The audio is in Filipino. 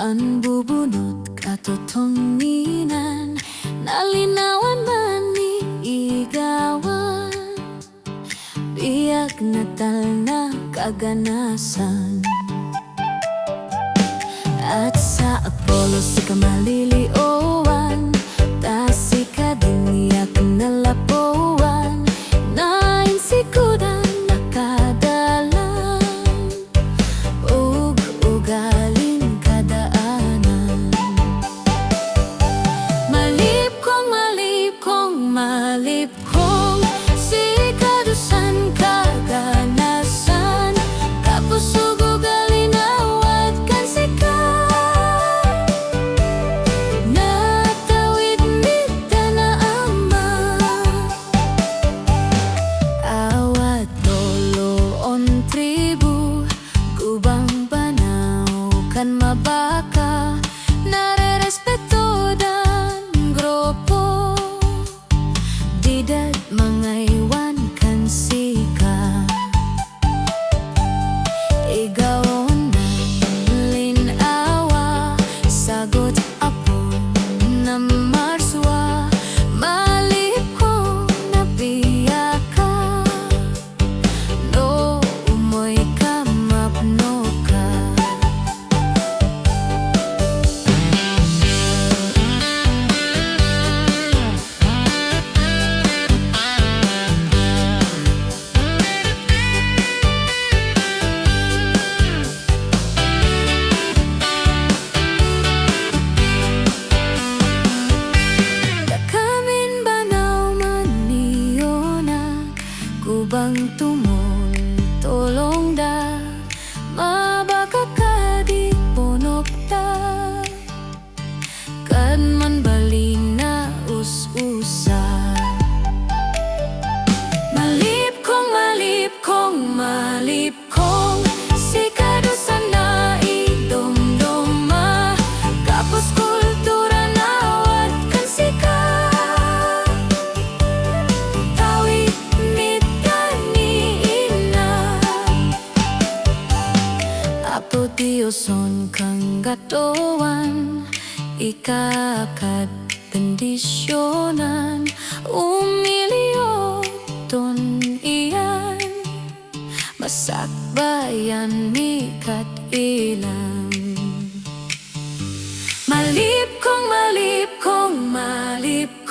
Saan bubunot katotonginan, nalinawan man ni igawan, biyak natal na kaganasan. At sa Apollo si kamaliliowan, ta si kadiniyak nalapuan, nainsikudan nakadalan, ug ugalin kadaanan. Malipkong, malipkong, malipkong, si kadusan kaganasan, kapusog ugalin awat kan sika. Natawid nita na ama, awat toloon tribu, gubang banaw kan mabaka, nare-respeto dan grupo, didat mangaiwan kan sika. Igawon ng linawa, sagot apon na marswa, malipkong nabiyaka, no umoy ka mapno ka. Dakamin banaw man niyo na, gubang tumol tolong da, mabaka ka di ponok da, kan man bali na us-usa. Malipkong, malipkong, malipkong, si kadusan na idomdoma, kapos kultura nawat kan sika. Tawid nita ni ina, apo Diyoson kang gatuan, ikakad bendisyonan, umiliyoton iyan, masakbayan mikat ilang. Malipkong, malipkong, malipkong,